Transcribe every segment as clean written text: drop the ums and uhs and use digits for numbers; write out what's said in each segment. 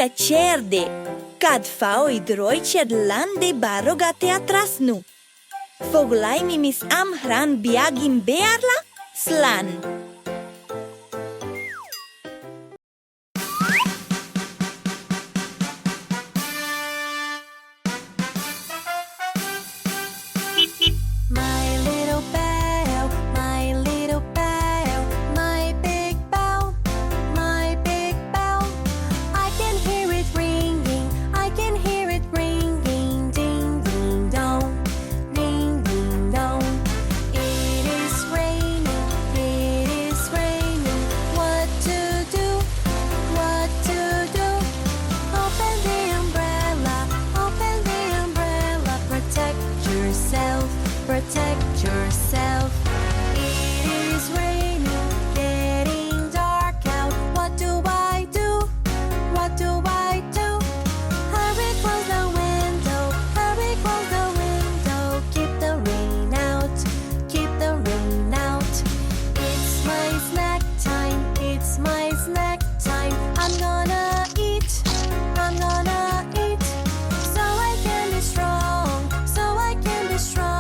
piacere, cad fao I Droichead lande barogate atras nu. Foghlaim mis Amhráin Beag in bearla, slan. Protect yourself. It is raining, getting dark out. What do I do? What do I do? Hurry, close the window. Hurry, close the window. Keep the rain out. Keep the rain out. It's my snack time. It's my snack time. I'm gonna eat. I'm gonna eat. So I can be strong. So I can be strong.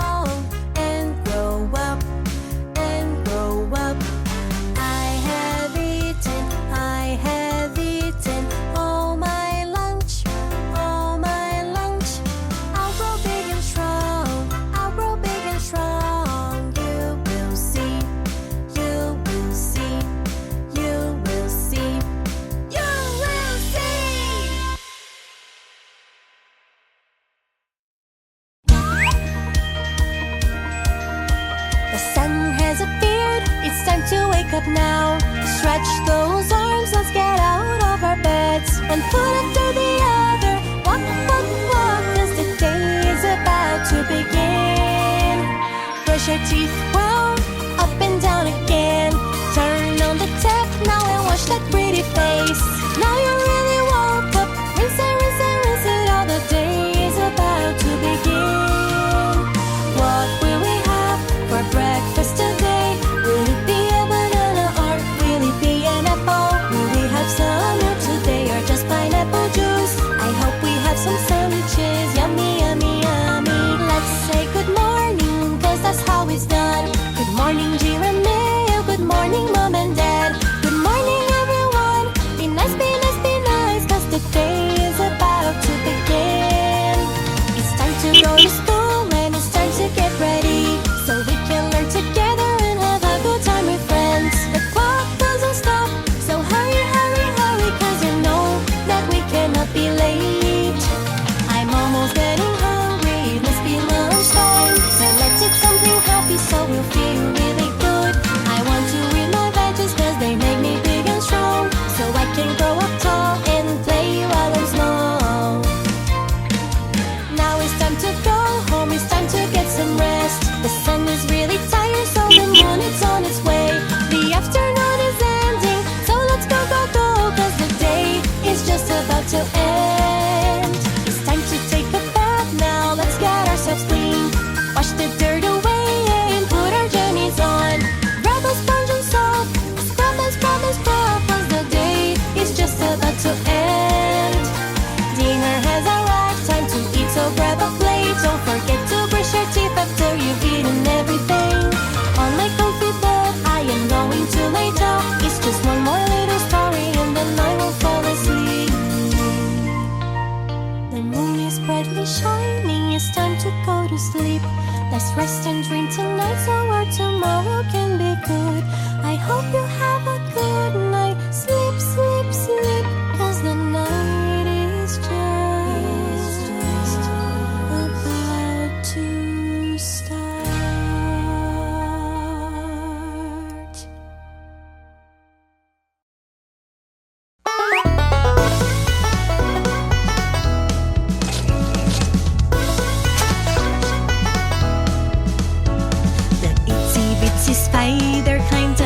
To wake up now, stretch those arms, let's get out of our beds. One foot after the other, walk, walk, walk, as the day is about to begin. Brush your teeth well, up and down again. Turn on the tap now and wash that pretty face. Now you really woke up, rinse it, rinse it, rinse it. All the day is about to begin. What will we have for breakfast today? Will it be some milk today or just pineapple juice? I hope we have some sandwiches. Yummy, yummy, yummy. Let's say good morning, cause that's how it's done. Good morning, Giramille. Good morning, Mom and Dad. Good morning, everyone. Be nice, be nice, be nice, cause the day is about to begin. It's time to go to school and it's time to get ready so we can learn together and have a good time with friends. The clock doesn't stop, so hurry, hurry, hurry, cause you know that we cannot be late. I'm almost getting hungry, it must be lunchtime. So let's eat something happy so we'll feel really good. I want to eat my veggies cause they make me big and strong, so I can grow up tall and play while I'm small. Now it's time to go home, it's time to get some rest. The sun is really tired, so the moon is on its way. The afternoon is ending, so let's go, go, go, cause the day is just about to end. It's time to take a bath now, let's get ourselves clean. Wash the dirt away and put our jammies on. Grab a sponge and soap, scrub and scrub and scrub, cause the day is just about to end. Dinner has arrived, time to eat, so grab a plate. Don't forget to brush your teeth after you've eaten everything. On my comfy bed, I am going to lay down. It's just one more little story and then I will fall asleep. The moon is brightly shining, it's time to go to sleep. Let's rest and dream tonight so our tomorrow can be good. I hope you have a good night. Sleep, sleep, sleep, cause the night is just about to start. The itsy bitsy spider climbed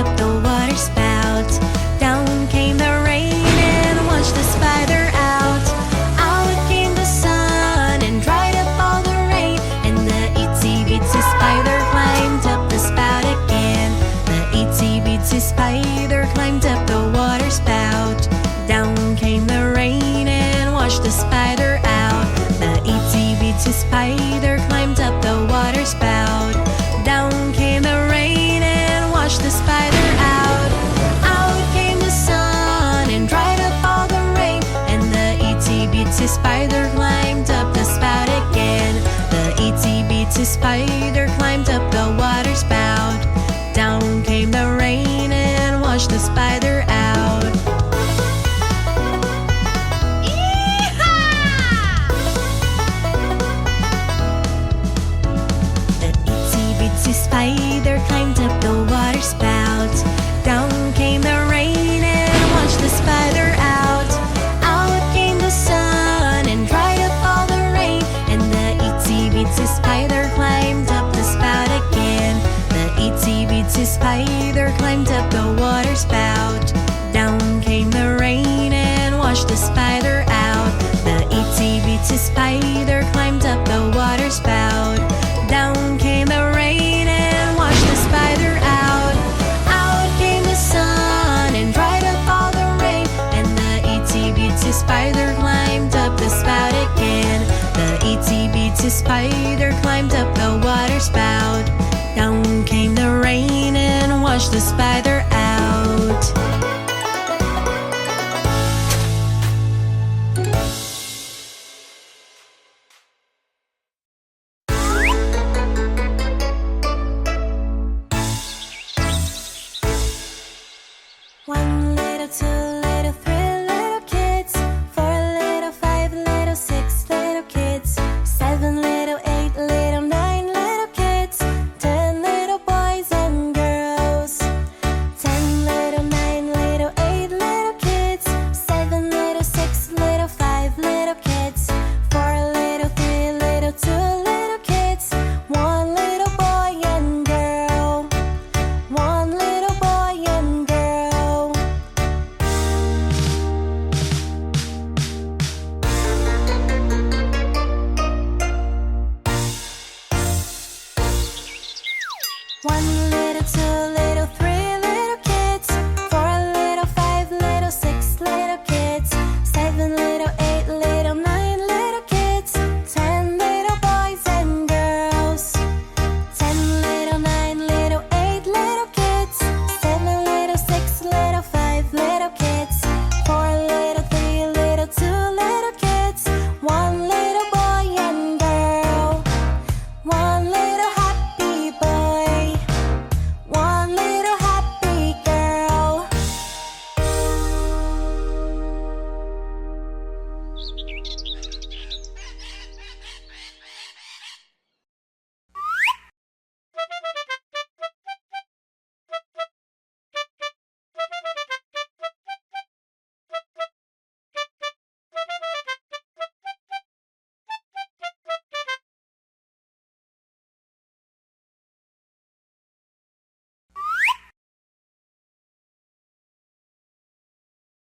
One little, two